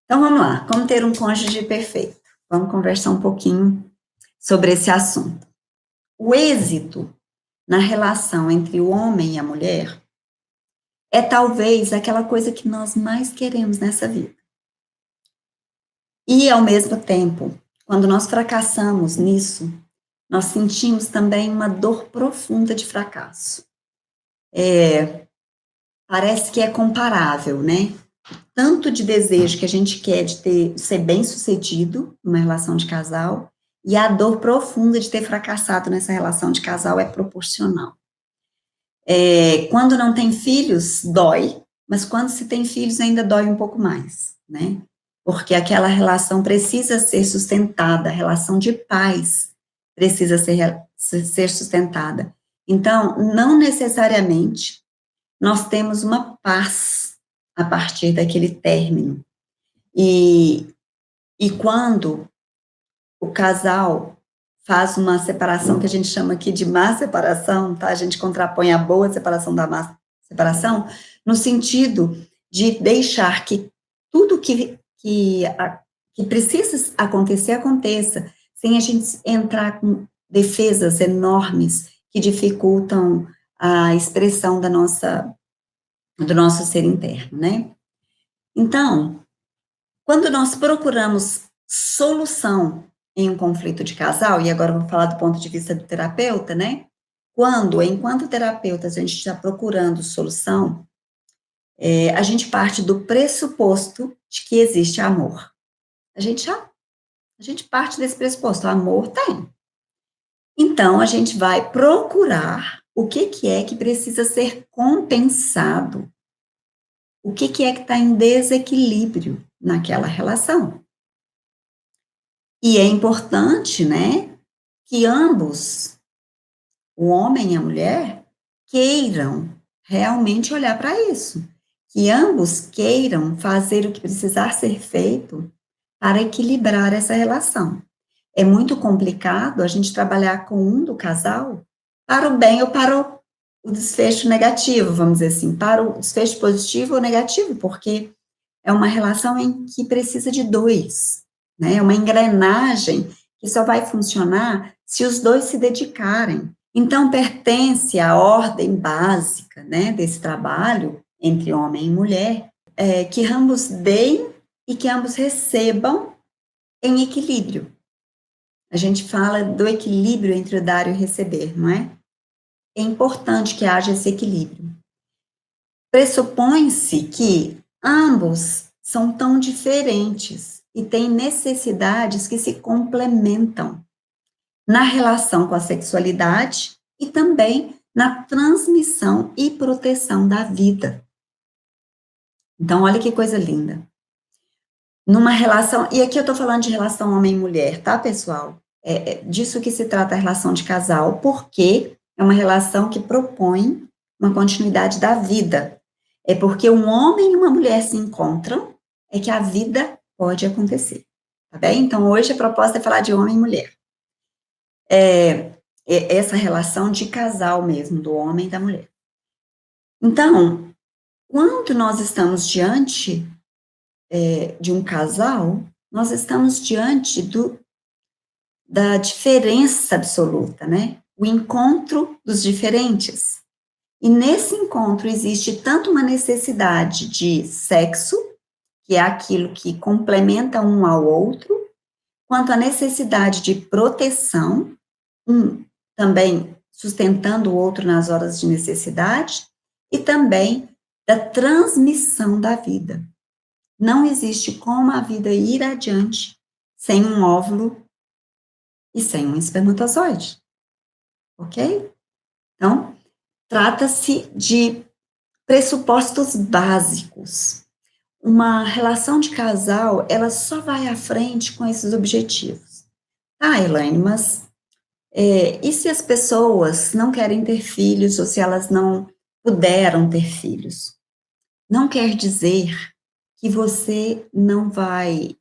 Então vamos lá, como ter um cônjuge perfeito? Vamos conversar um pouquinho sobre esse assunto. O êxito na relação entre o homem e a mulher é talvez aquela coisa que nós mais queremos nessa vida. E ao mesmo tempo, quando nós fracassamos nisso, nós sentimos também uma dor profunda de fracasso. Parece que é comparável, né? Tanto de desejo que a gente quer de ser bem-sucedido numa relação de casal, e a dor profunda de ter fracassado nessa relação de casal é proporcional. Quando não tem filhos, dói, mas quando se tem filhos ainda dói um pouco mais, né? Porque aquela relação precisa ser sustentada, a relação de paz precisa ser sustentada. Então, não necessariamente nós temos uma paz a partir daquele término. E quando o casal faz uma separação que a gente chama aqui de má separação, tá? A gente contrapõe a boa separação da má separação, no sentido de deixar que tudo que precisa acontecer, aconteça, sem a gente entrar com defesas enormes que dificultam a expressão do nosso ser interno, né? Então, quando nós procuramos solução em um conflito de casal, e agora eu vou falar do ponto de vista do terapeuta, né? Enquanto terapeutas, a gente está procurando solução, a gente parte do pressuposto de que existe amor. A gente parte desse pressuposto, amor tem. Então, a gente vai procurar o que é que precisa ser compensado, o que é que está em desequilíbrio naquela relação. E é importante, né, que ambos, o homem e a mulher, queiram realmente olhar para isso. Que ambos queiram fazer o que precisar ser feito para equilibrar essa relação. É muito complicado a gente trabalhar com um do casal para o bem ou para o desfecho negativo, vamos dizer assim, para o desfecho positivo ou negativo, porque é uma relação em que precisa de dois, né? É uma engrenagem que só vai funcionar se os dois se dedicarem. Então, pertence à ordem básica, né, desse trabalho entre homem e mulher, que ambos deem e que ambos recebam em equilíbrio. A gente fala do equilíbrio entre o dar e o receber, não é? É importante que haja esse equilíbrio. Pressupõe-se que ambos são tão diferentes e têm necessidades que se complementam na relação com a sexualidade e também na transmissão e proteção da vida. Então, olha que coisa linda. Numa relação, e aqui eu estou falando de relação homem e mulher, tá, pessoal? É disso que se trata a relação de casal, porque é uma relação que propõe uma continuidade da vida. É porque um homem e uma mulher se encontram, é que a vida pode acontecer, tá bem? Então, hoje a proposta é falar de homem e mulher. Essa relação de casal mesmo, do homem e da mulher. Então, quando nós estamos diante de um casal, nós estamos diante da diferença absoluta, né? O encontro dos diferentes. E nesse encontro existe tanto uma necessidade de sexo, que é aquilo que complementa um ao outro, quanto a necessidade de proteção, também sustentando o outro nas horas de necessidade, e também da transmissão da vida. Não existe como a vida ir adiante sem um óvulo e sem um espermatozoide, ok? Então, trata-se de pressupostos básicos. Uma relação de casal, ela só vai à frente com esses objetivos. Ah, Elaine, mas e se as pessoas não querem ter filhos ou se elas não puderam ter filhos? Não quer dizer que você não vai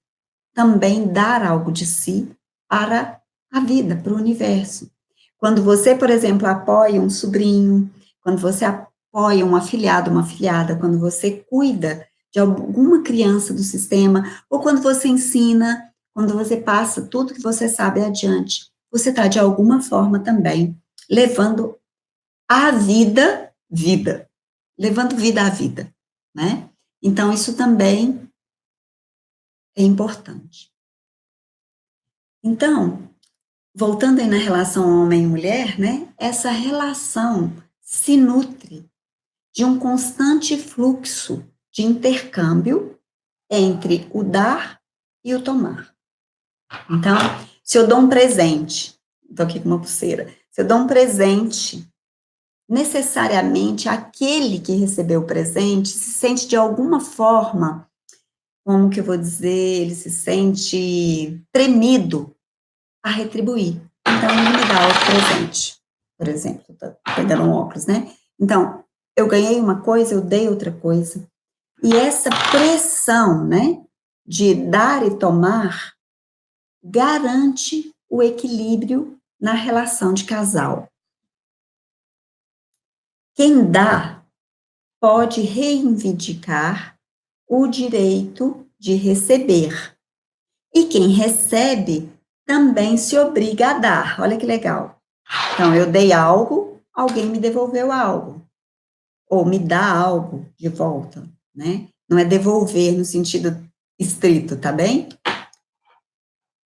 também dar algo de si para a vida, para o universo. Quando você, por exemplo, apoia um sobrinho, quando você apoia um afilhado, uma afilhada, quando você cuida de alguma criança do sistema, ou quando você ensina, quando você passa tudo que você sabe adiante, você está, de alguma forma, também levando a vida, levando vida à vida, né? Então, isso também é importante. Então, voltando aí na relação homem e mulher, né? Essa relação se nutre de um constante fluxo de intercâmbio entre o dar e o tomar. Então, se eu dou um presente, estou aqui com uma pulseira, se eu dou um presente, necessariamente aquele que recebeu o presente se sente de alguma forma, como que eu vou dizer, ele se sente tremido a retribuir. Então, ele me dá outro presente, por exemplo, estou pegando um óculos, né? Então, eu ganhei uma coisa, eu dei outra coisa. E essa pressão, né, de dar e tomar, garante o equilíbrio na relação de casal. Quem dá pode reivindicar o direito de receber. E quem recebe também se obriga a dar. Olha que legal. Então, eu dei algo, alguém me devolveu algo. Ou me dá algo de volta, né? Não é devolver no sentido estrito, tá bem?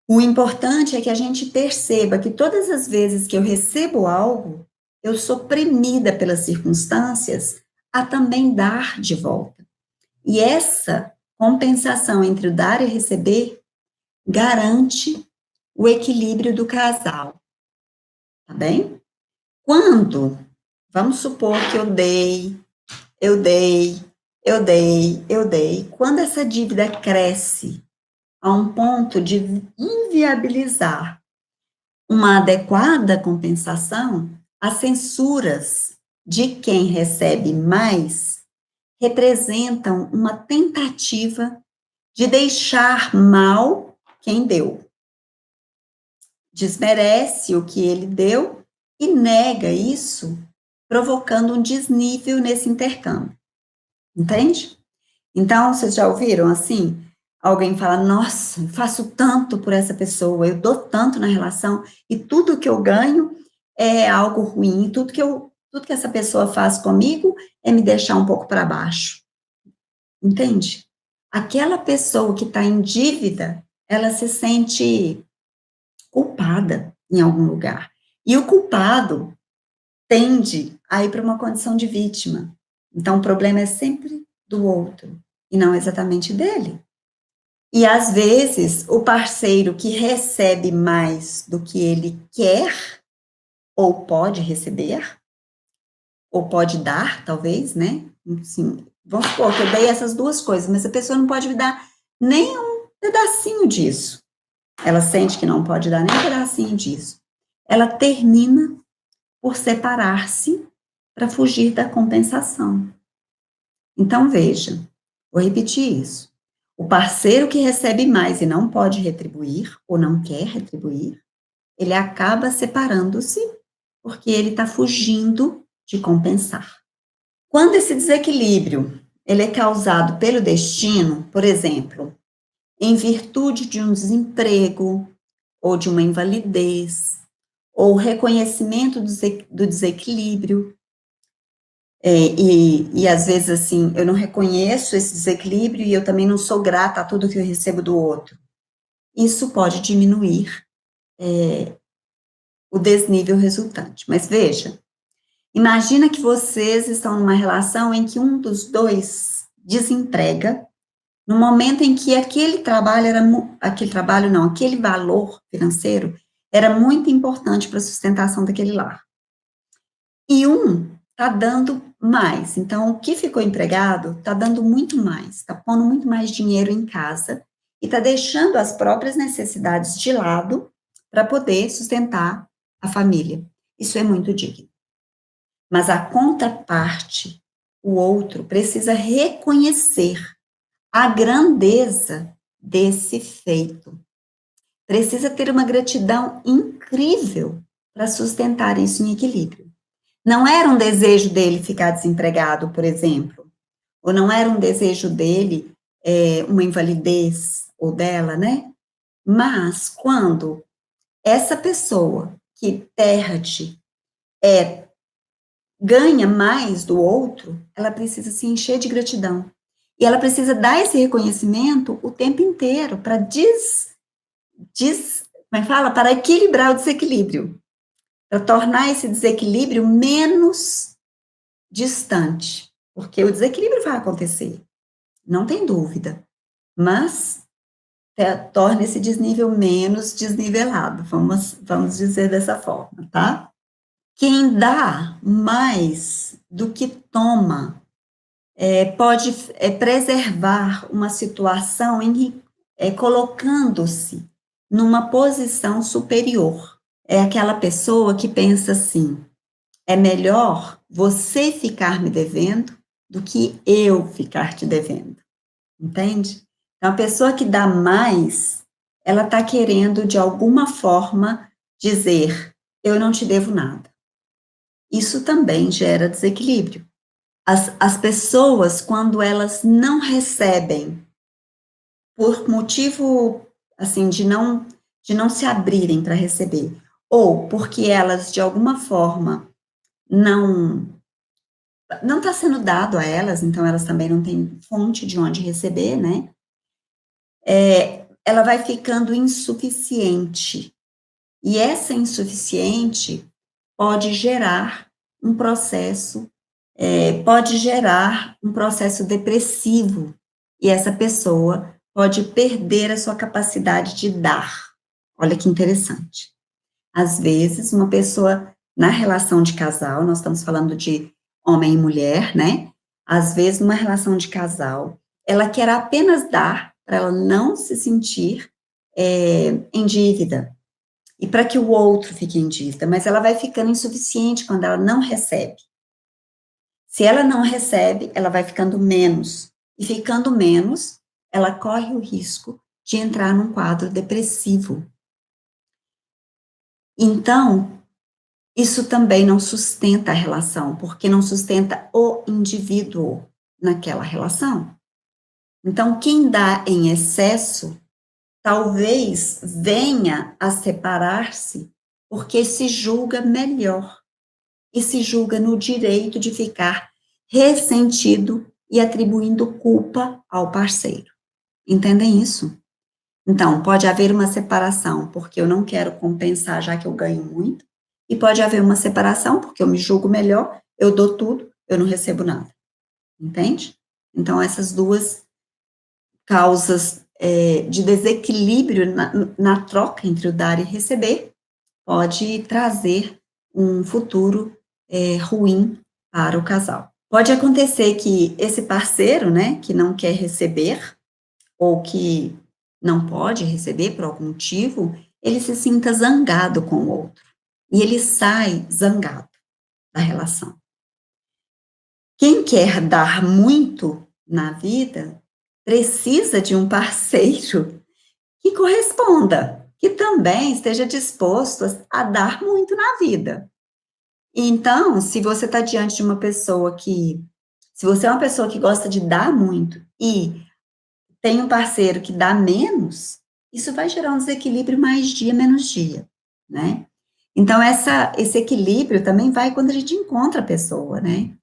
O importante é que a gente perceba que todas as vezes que eu recebo algo, eu sou premida pelas circunstâncias a também dar de volta. E essa compensação entre o dar e receber garante o equilíbrio do casal, tá bem? Quando, vamos supor que eu dei, quando essa dívida cresce a um ponto de inviabilizar uma adequada compensação, as censuras de quem recebe mais representam uma tentativa de deixar mal quem deu. Desmerece o que ele deu e nega isso, provocando um desnível nesse intercâmbio. Entende? Então, vocês já ouviram assim? Alguém fala, nossa, eu faço tanto por essa pessoa, eu dou tanto na relação, e tudo que eu ganho é algo ruim, tudo que essa pessoa faz comigo é me deixar um pouco para baixo. Entende? Aquela pessoa que está em dívida, ela se sente culpada em algum lugar. E o culpado tende a ir para uma condição de vítima. Então, o problema é sempre do outro, e não exatamente dele. E, às vezes, o parceiro que recebe mais do que ele quer, ou pode receber, ou pode dar, talvez, né? Assim, vamos supor que eu dei essas duas coisas, mas a pessoa não pode me dar nem um pedacinho disso. Ela sente que não pode dar nem um pedacinho disso. Ela termina por separar-se para fugir da compensação. Então, veja, vou repetir isso. O parceiro que recebe mais e não pode retribuir, ou não quer retribuir, ele acaba separando-se porque ele está fugindo de compensar. Quando esse desequilíbrio ele é causado pelo destino, por exemplo, em virtude de um desemprego, ou de uma invalidez, ou reconhecimento do desequilíbrio, e às vezes assim, eu não reconheço esse desequilíbrio e eu também não sou grata a tudo que eu recebo do outro. Isso pode diminuir o desnível resultante. Mas veja, imagina que vocês estão numa relação em que um dos dois desemprega, no momento em que aquele valor financeiro era muito importante para a sustentação daquele lar. E um está dando mais. Então, o que ficou empregado está dando muito mais, está pondo muito mais dinheiro em casa e está deixando as próprias necessidades de lado para poder sustentar a família. Isso é muito digno. Mas a contraparte, o outro, precisa reconhecer a grandeza desse feito. Precisa ter uma gratidão incrível para sustentar isso em equilíbrio. Não era um desejo dele ficar desempregado, por exemplo, ou não era um desejo dele, uma invalidez, ou dela, né? Mas, quando essa pessoa que perde, ganha mais do outro, ela precisa se encher de gratidão. E ela precisa dar esse reconhecimento o tempo inteiro para como é que fala? Para equilibrar o desequilíbrio, para tornar esse desequilíbrio menos distante, porque o desequilíbrio vai acontecer, não tem dúvida, mas torna esse desnível menos desnivelado, vamos dizer dessa forma, tá? Quem dá mais do que toma pode preservar uma situação colocando-se numa posição superior. É aquela pessoa que pensa assim: é melhor você ficar me devendo do que eu ficar te devendo. Entende? Então, a pessoa que dá mais, ela está querendo, de alguma forma, dizer: eu não te devo nada. Isso também gera desequilíbrio. As pessoas, quando elas não recebem, por motivo, assim, de não se abrirem para receber, ou porque elas, de alguma forma, não está sendo dado a elas, então elas também não têm fonte de onde receber, né? Ela vai ficando insuficiente. E essa insuficiente pode gerar um processo, depressivo, e essa pessoa pode perder a sua capacidade de dar. Olha que interessante. Às vezes, uma pessoa, na relação de casal, nós estamos falando de homem e mulher, né? Às vezes, numa relação de casal, ela quer apenas dar para ela não se sentir em dívida e para que o outro fique em dívida, mas ela vai ficando insuficiente quando ela não recebe. Se ela não recebe, ela vai ficando menos, e ficando menos, ela corre o risco de entrar num quadro depressivo. Então, isso também não sustenta a relação, porque não sustenta o indivíduo naquela relação. Então, quem dá em excesso, talvez venha a separar-se, porque se julga melhor, e se julga no direito de ficar ressentido e atribuindo culpa ao parceiro. Entendem isso? Então, pode haver uma separação porque eu não quero compensar já que eu ganho muito, e pode haver uma separação porque eu me julgo melhor, eu dou tudo, eu não recebo nada. Entende? Então, essas duas causas de desequilíbrio na troca entre o dar e receber pode trazer um futuro ruim para o casal. Pode acontecer que esse parceiro, né, que não quer receber, ou que não pode receber por algum motivo, ele se sinta zangado com o outro. E ele sai zangado da relação. Quem quer dar muito na vida, precisa de um parceiro que corresponda, que também esteja disposto a dar muito na vida. Então, se você está diante de uma pessoa se você é uma pessoa que gosta de dar muito e tem um parceiro que dá menos, isso vai gerar um desequilíbrio mais dia, menos dia, né? Então, esse equilíbrio também vai quando a gente encontra a pessoa, né?